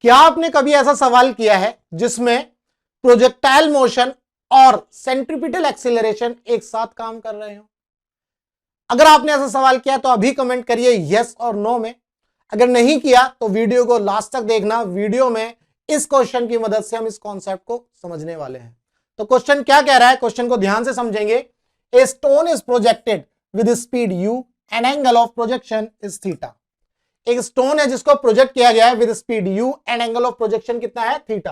क्या आपने कभी ऐसा सवाल किया है जिसमें प्रोजेक्टाइल मोशन और सेंट्रीपिटल एक्सीलरेशन एक साथ काम कर रहे हो? अगर आपने ऐसा सवाल किया तो अभी कमेंट करिए यस और नो में। अगर नहीं किया तो वीडियो को लास्ट तक देखना। वीडियो में इस क्वेश्चन की मदद से हम इस कॉन्सेप्ट को समझने वाले हैं। तो क्वेश्चन क्या कह रहा है, क्वेश्चन को ध्यान से समझेंगे। A stone is projected with speed u and angle of projection is theta. एक स्टोन है जिसको प्रोजेक्ट किया गया है with speed u and angle of projection कितना है, theta.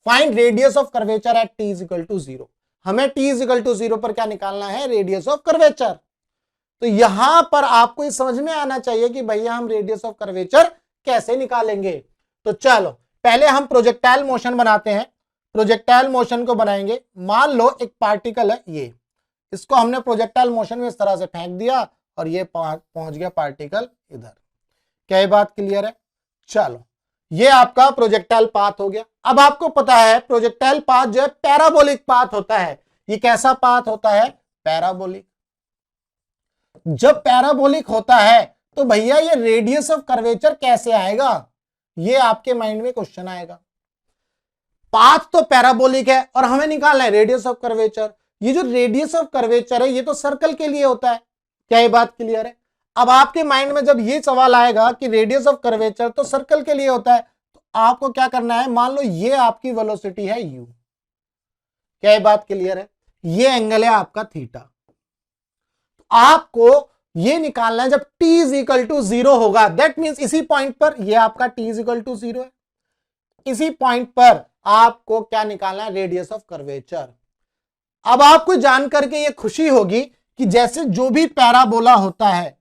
Find radius of curvature at t is equal to 0। हमें t is equal to 0 पर क्या निकालना है, रेडियस ऑफ कर्वेचर। तो यहां पर आपको ये समझ में आना चाहिए कि भैया हम रेडियस ऑफ कर्वेचर कैसे निकालेंगे। तो चलो पहले हम प्रोजेक्टाइल मोशन बनाते हैं। प्रोजेक्टाइल मोशन को बनाएंगे। मान लो एक पार्टिकल है ये, इसको हमने प्रोजेक्टाइल मोशन में इस तरह से फेंक दिया और ये पहुंच गया पार्टिकल इधर। क्या ये बात क्लियर है? चलो ये आपका प्रोजेक्टाइल पाथ हो गया। अब आपको पता है प्रोजेक्टाइल पाथ जो है पैराबोलिक पाथ होता है। ये कैसा पाथ होता है, पैराबोलिक। जब पैराबोलिक होता है तो भैया ये रेडियस ऑफ कर्वेचर कैसे आएगा, ये आपके माइंड में क्वेश्चन आएगा। पाथ तो पैराबोलिक है और हमें निकालना है रेडियस ऑफ कर्वेचर। ये जो रेडियस ऑफ कर्वेचर है ये तो सर्कल के लिए होता है। क्या ये बात क्लियर है? अब आपके माइंड में जब ये सवाल आएगा कि रेडियस ऑफ कर्वेचर तो सर्कल के लिए होता है, तो आपको क्या करना है, मान लो ये आपकी वेलोसिटी है u। क्या ये बात क्लियर है? ये एंगल है आपका थीटा। तो आपको ये निकालना है जब t इज इक्वल टू 0 होगा। दैट मीन्स इसी पॉइंट पर, ये आपका t इज इक्वल टू 0 है, इसी पॉइंट पर आपको क्या निकालना है, रेडियस ऑफ कर्वेचर। अब आपको जान करके ये खुशी होगी कि जैसे जो भी पैराबोला होता है,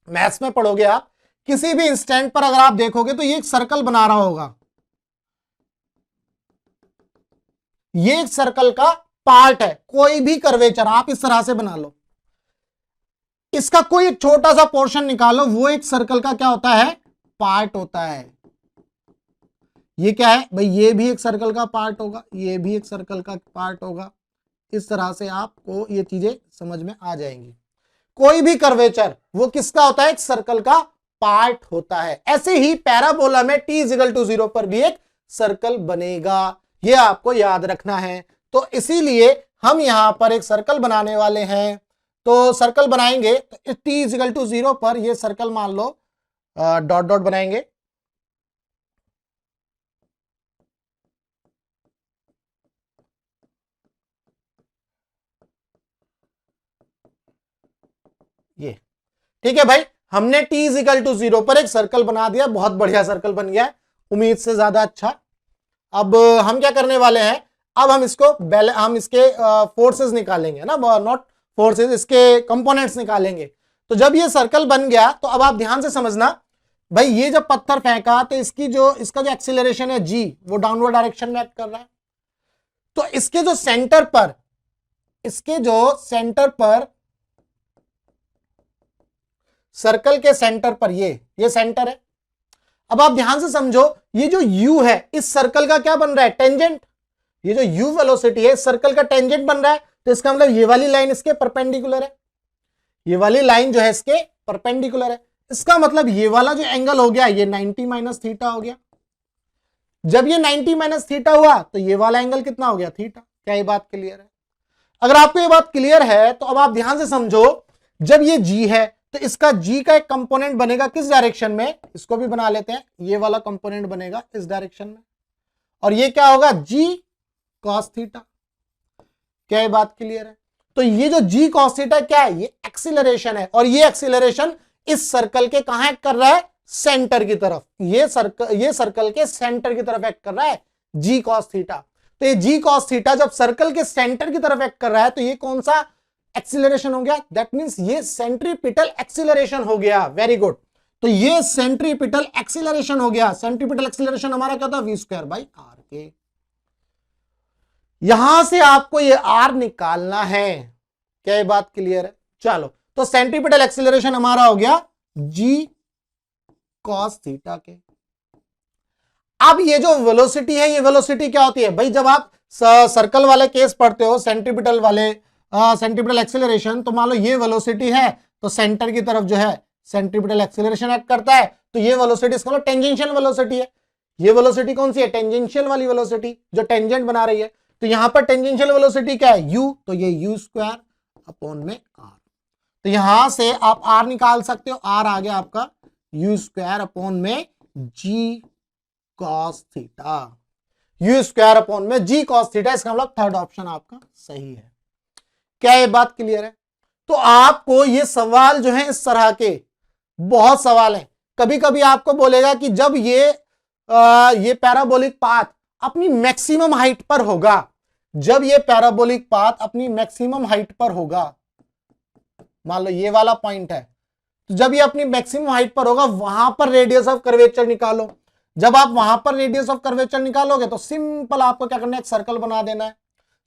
मैथ्स में पढ़ोगे आप, किसी भी इंस्टेंट पर अगर आप देखोगे तो ये एक सर्कल बना रहा होगा। ये एक सर्कल का पार्ट है। कोई भी कर्वेचर आप इस तरह से बना लो, इसका कोई एक छोटा सा पोर्शन निकालो, वो एक सर्कल का क्या होता है, पार्ट होता है। ये क्या है भाई, ये भी एक सर्कल का पार्ट होगा, ये भी एक सर्कल का पार्ट होगा। इस तरह से आपको ये चीजें समझ में आ जाएंगी। कोई भी कर्वेचर वो किसका होता है, एक सर्कल का पार्ट होता है। ऐसे ही पैराबोला में t इक्वल टू 0 पर भी एक सर्कल बनेगा, ये आपको याद रखना है। तो इसीलिए हम यहां पर एक सर्कल बनाने वाले हैं। तो सर्कल बनाएंगे तो t इक्वल टू 0 पर ये सर्कल मान लो डॉट डॉट बनाएंगे। ये ठीक है भाई, हमने t इक्वल टू 0 पर एक सर्कल बना दिया। बहुत बढ़िया सर्कल बन गया है, उम्मीद से ज्यादा अच्छा। अब हम क्या करने वाले हैं, अब हम इसके फोर्सेस निकालेंगे ना, नॉट फोर्सेस, इसके कंपोनेंट्स निकालेंगे। तो जब ये सर्कल बन गया तो अब आप ध्यान से समझना भाई, ये जब पत्थर फेंका तो इसका जो एक्सीलरेशन है g, वो डाउनवर्ड डायरेक्शन में एक्ट कर रहा है। तो इसके जो सेंटर पर सर्कल के सेंटर पर ये सेंटर है। अब आप ध्यान से समझो, ये जो u है इस सर्कल का क्या बन रहा है, टेंजेंट। ये जो u वेलोसिटी है इस सर्कल का टेंजेंट बन रहा है। तो इसका मतलब ये वाली लाइन इसके परपेंडिकुलर है, ये वाली लाइन जो है इसके परपेंडिकुलर है। इसका मतलब ये वाला जो एंगल हो गया ये 90 माइनस थीटा हो गया। जब ये 90 माइनस थीटा हुआ तो ये वाला एंगल कितना हो गया, थीटा। क्या ये बात क्लियर है? अगर आपको ये बात क्लियर है तो अब आप ध्यान से समझो, जब ये g है तो इसका g का एक कंपोनेंट बनेगा किस डायरेक्शन में, इसको भी बना लेते हैं, ये वाला कंपोनेंट बनेगा इस डायरेक्शन में, और ये क्या होगा, g cos थीटा। क्या ये बात क्लियर है? तो ये जो g cos थीटा क्या है, ये एक्सीलरेशन है, और ये एक्सीलरेशन इस सर्कल के कहां एक्ट कर रहा है, सेंटर की तरफ। ये सर्कल के सेंटर की तरफ एक्ट कर रहा है g cos थीटा। तो ये g cos थीटा जब सर्कल के सेंटर की तरफ एक्ट कर रहा है तो ये कौन सा एक्सीलरेशन हो गया, दैट मींस ये सेंट्रीपिटल एक्सीलरेशन हो गया। Very good. तो ये सेंट्रीपिटल एक्सीलरेशन हो गया। सेंट्रीपिटल एक्सीलरेशन हमारा क्या था, v² बाई r के। यहां से आपको ये r निकालना है। क्या ये बात क्लियर है? चलो, तो सेंट्रीपिटल एक्सीलरेशन हमारा हो गया g cos थीटा के। अब ये जो वेलोसिटी है, ये वेलोसिटी क्या होती है भाई, जब आप सर्कल वाले केस पढ़ते हो, सेंट्रीपिटल एक्सीलरेशन, तो मान लो ये वेलोसिटी है तो सेंटर की तरफ जो है सेंट्रीपिटल एक्सीलरेशन एक्ट करता है, तो ये वेलोसिटी इसका टेंजेंशियल वेलोसिटी है। ये वेलोसिटी कौन सी है, टेंजेंशियल वाली वेलोसिटी जो टेंजेंट बना रही है। तो यहां पर टेंजेंशियल वेलोसिटी क्या है, u, तो ये u स्क्वायर अपॉन में r। तो यहां से आप r निकाल सकते हो, r आ गया आपका u स्क्वायर अपॉन में g cos theta, u square upon में g cos थीटा। इसका मतलब थर्ड ऑप्शन आपका सही है। क्या ये बात क्लियर है? तो आपको ये सवाल जो है इस तरह के बहुत सवाल हैं। कभी कभी आपको बोलेगा कि जब ये पैराबोलिक पाथ अपनी मैक्सिमम हाइट पर होगा, जब ये पैराबोलिक पाथ अपनी मैक्सिमम हाइट पर होगा, मान लो ये वाला पॉइंट है, तो जब ये अपनी मैक्सिमम हाइट पर होगा वहां पर रेडियस ऑफ कर्वेचर निकालो। जब आप वहां पर रेडियस ऑफ कर्वेचर निकालोगे तो सिंपल आपको क्या करना है, एक सर्कल बना देना है।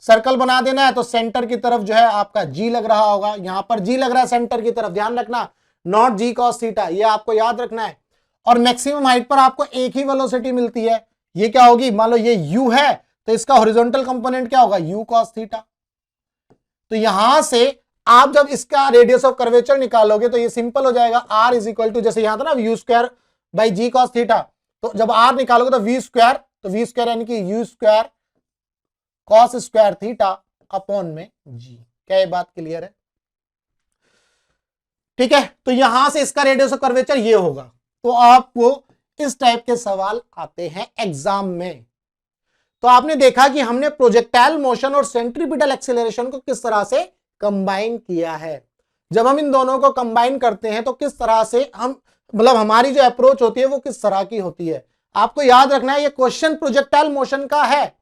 सर्कल बना देना है तो सेंटर की तरफ जो है आपका जी लग रहा होगा, यहां पर जी लग रहा है सेंटर की तरफ, ध्यान रखना, नॉट जी कॉस थीटा, ये आपको याद रखना है। और मैक्सिमम हाइट पर आपको एक ही वेलोसिटी मिलती है, ये क्या होगी, मान लो ये u है तो इसका हॉरिजॉन्टल कंपोनेंट क्या होगा, u cos थीटा। तो यहां से आप जब इसका रेडियस ऑफ कर्वेचर निकालोगे तो ये सिंपल हो जाएगा, r इज इक्वल टू, जैसे यहां था ना u square by g cos theta, तो जब r निकालोगे तो v स्क्वायर, तो v स्क्वायर यानी कि u square cos square theta upon में g। क्या ये बात क्लियर है? ठीक है, तो यहां से इसका रेडियस ऑफ कर्वेचर ये होगा। तो आपको इस टाइप के सवाल आते हैं एग्जाम में। तो आपने देखा कि हमने प्रोजेक्टाइल मोशन और सेंट्रीपिटल एक्सीलरेशन को किस तरह से कंबाइन किया है। जब हम इन दोनों को कंबाइन करते हैं तो किस तरह से हम, मतलब हमारी जो अप्रोच होती है वो किस तरह की होती है। आपको याद रखना है ये क्वेश्चन प्रोजेक्टाइल मोशन का है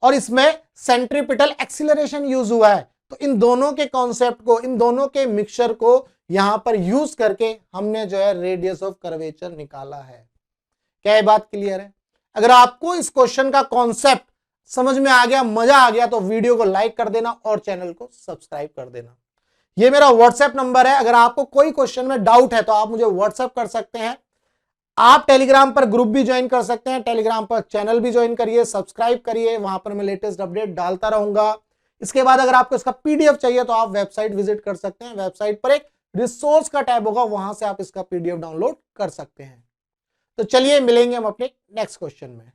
और इसमें सेंट्रीपिटल एक्सीलरेशन यूज हुआ है। तो इन दोनों के कॉन्सेप्ट को, इन दोनों के मिक्सचर को यहां पर यूज करके हमने जो है रेडियस ऑफ कर्वेचर निकाला है। क्या ये बात क्लियर है? अगर आपको इस क्वेश्चन का कॉन्सेप्ट समझ में आ गया, मजा आ गया, तो वीडियो को लाइक कर देना और चैनल को सब्सक्राइब कर देना। ये मेरा व्हाट्सएप नंबर है, अगर आपको कोई क्वेश्चन में डाउट है तो आप मुझे व्हाट्सएप कर सकते हैं। आप टेलीग्राम पर ग्रुप भी ज्वाइन कर सकते हैं, टेलीग्राम पर चैनल भी ज्वाइन करिए, सब्सक्राइब करिए, वहां पर मैं लेटेस्ट अपडेट डालता रहूंगा। इसके बाद अगर आपको इसका पीडीएफ चाहिए तो आप वेबसाइट विजिट कर सकते हैं, वेबसाइट पर एक रिसोर्स का टैब होगा, वहां से आप इसका पीडीएफ डाउनलोड कर सकते हैं। तो चलिए मिलेंगे हम अपने नेक्स्ट क्वेश्चन में।